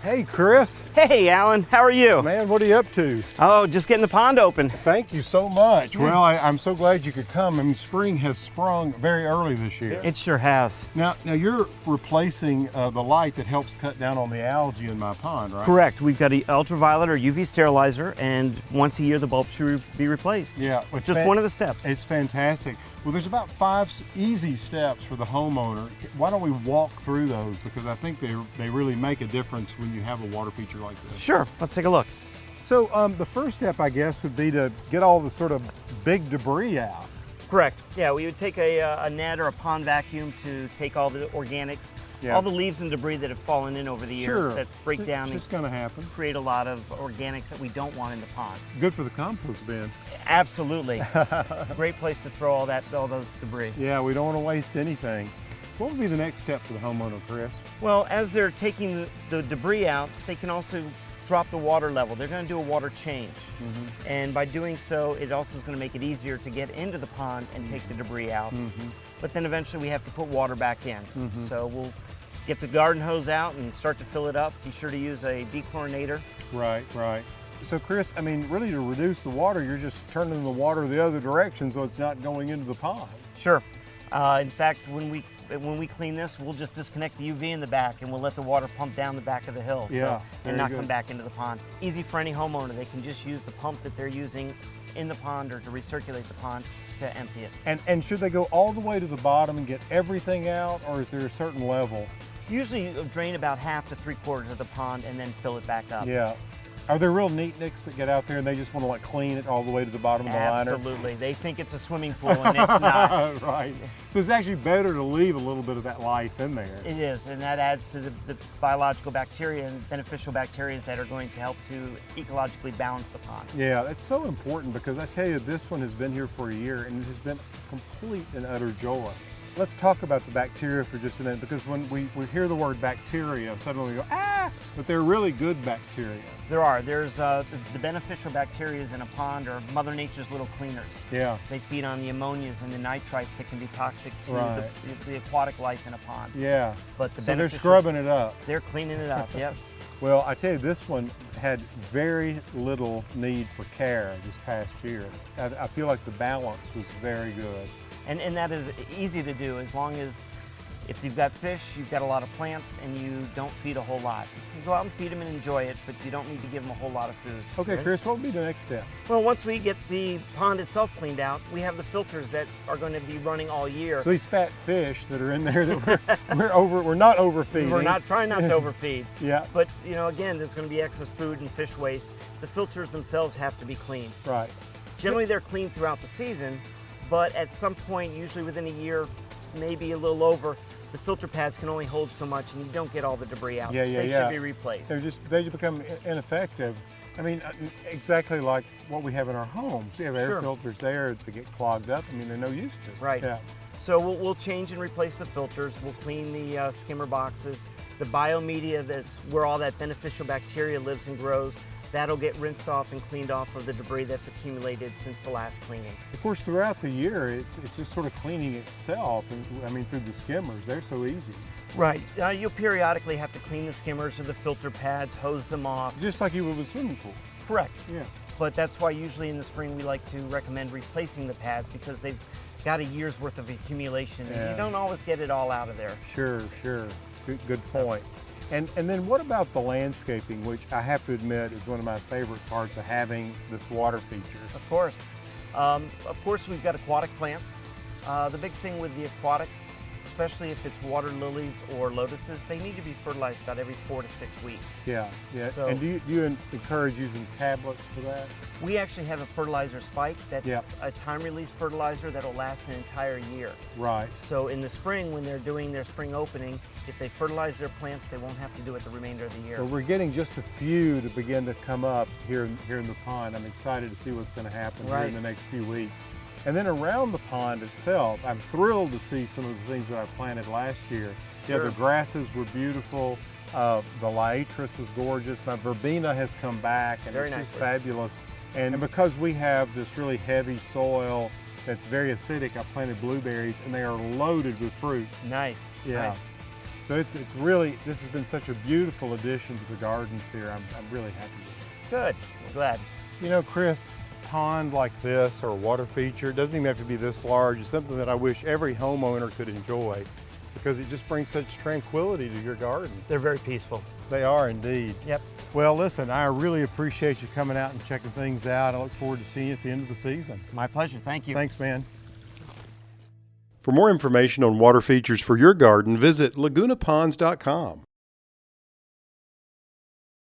Hey, Chris. Hey, Alan, how are you? Man, what are you up to? Oh, just getting the pond open. Thank you so much. Well, I'm so glad you could come. I mean, spring has sprung very early this year. It sure has. Now you're replacing the light that helps cut down on the algae in my pond, right? Correct. We've got an ultraviolet or UV sterilizer, and once a year the bulb should be replaced. Yeah. It's just one of the steps. It's fantastic. Well, there's about 5 easy steps for the homeowner. Why don't we walk through those? Because I think they really make a difference when you have a water feature like this. Sure, let's take a look. So the first step, I guess, would be to get all the sort of big debris out. Correct. Yeah, we would take a net or a pond vacuum to take all the organics, all the leaves and debris that have fallen in over the years that break down It's going to happen. create a lot of organics that we don't want in the pond. Good for the compost bin. Absolutely. Great place to throw all those debris. Yeah, we don't want to waste anything. What would be the next step for the homeowner, Chris? Well, as they're taking the debris out, they can also drop the water level. They're going to do a water change. And by doing so, it also is going to make it easier to get into the pond and take the debris out. But then eventually we have to put water back in. So we'll get the garden hose out and start to fill it up. Be sure to use a dechlorinator. Right, right. So Chris, I mean, really to reduce the water, you're just turning the water the other direction so it's not going into the pond. Sure. In fact, when we clean this, we'll just disconnect the UV in the back and we'll let the water pump down the back of the hill and not come back into the pond. Easy for any homeowner. They can just use the pump that they're using in the pond or to recirculate the pond to empty it. And should they go all the way to the bottom and get everything out, or is there a certain level? Usually you drain about half to 3/4 of the pond and then fill it back up. Yeah. Are there real neatniks that get out there and they just want to like clean it all the way to the bottom of the liner? Absolutely. They think it's a swimming pool and it's not. Right. So it's actually better to leave a little bit of that life in there. It is, and that adds to the biological bacteria and beneficial bacteria that are going to help to ecologically balance the pond. Yeah, that's so important because I tell you, this one has been here for a year and it has been complete and utter joy. Let's talk about the bacteria for just a minute, because when we hear the word bacteria, suddenly we go, ah, but they're really good bacteria. There are. There's the beneficial bacteria in a pond are Mother Nature's little cleaners. Yeah. They feed on the ammonias and the nitrites that can be toxic to the aquatic life in a pond. Yeah. But so they're scrubbing it up. They're cleaning it up, yep. Well, I tell you, this one had very little need for care this past year. I feel like the balance was very good. And that is easy to do as long as if you've got fish, you've got a lot of plants, and you don't feed a whole lot. You go out and feed them and enjoy it, but you don't need to give them a whole lot of food. Okay, right? Chris, what would be the next step? Well, once we get the pond itself cleaned out, we have the filters that are going to be running all year. So these fat fish that are in there that we're not overfeeding. We're not trying not to overfeed. Yeah. But you know, again, there's going to be excess food and fish waste. The filters themselves have to be cleaned. Right. Generally, they're cleaned throughout the season, but at some point, usually within a year, maybe a little over, the filter pads can only hold so much and you don't get all the debris out. They should be replaced. They just become ineffective. I mean, exactly like what we have in our homes. We have air filters there that get clogged up. I mean, they're no use to. Right. Yeah. So we'll change and replace the filters. We'll clean the skimmer boxes. The biomedia, that's where all that beneficial bacteria lives and grows, that'll get rinsed off and cleaned off of the debris that's accumulated since the last cleaning. Of course, throughout the year, it's just sort of cleaning itself. And, I mean, through the skimmers, they're so easy. Right. You'll periodically have to clean the skimmers or the filter pads, hose them off. Just like you would with a swimming pool. Correct. Yeah. But that's why usually in the spring we like to recommend replacing the pads, because they've got a year's worth of accumulation and you don't always get it all out of there. Sure, sure. Good point. And then what about the landscaping, which I have to admit is one of my favorite parts of having this water feature? Of course, we've got aquatic plants. The big thing with the aquatics, especially if it's water lilies or lotuses, they need to be fertilized about every 4 to 6 weeks. Yeah, yeah. So, and do you encourage using tablets for that? We actually have a fertilizer spike that's a time-release fertilizer that'll last an entire year. Right. So in the spring, when they're doing their spring opening, if they fertilize their plants, they won't have to do it the remainder of the year. So we're getting just a few to begin to come up here in the pond. I'm excited to see what's going to happen here in the next few weeks. And then around the pond itself, I'm thrilled to see some of the things that I planted last year. Yeah, the grasses were beautiful. The liatris was gorgeous. My verbena has come back, and it's just fabulous. And because we have this really heavy soil that's very acidic, I planted blueberries, and they are loaded with fruit. Nice. Yeah. Nice. So it's really, this has been such a beautiful addition to the gardens here. I'm really happy with it. Good, I'm glad. You know, Chris, pond like this or a water feature, it doesn't even have to be this large. It's something that I wish every homeowner could enjoy because it just brings such tranquility to your garden. They're very peaceful. They are indeed. Yep. Well, listen, I really appreciate you coming out and checking things out. I look forward to seeing you at the end of the season. My pleasure, thank you. Thanks, man. For more information on water features for your garden, visit lagunaponds.com.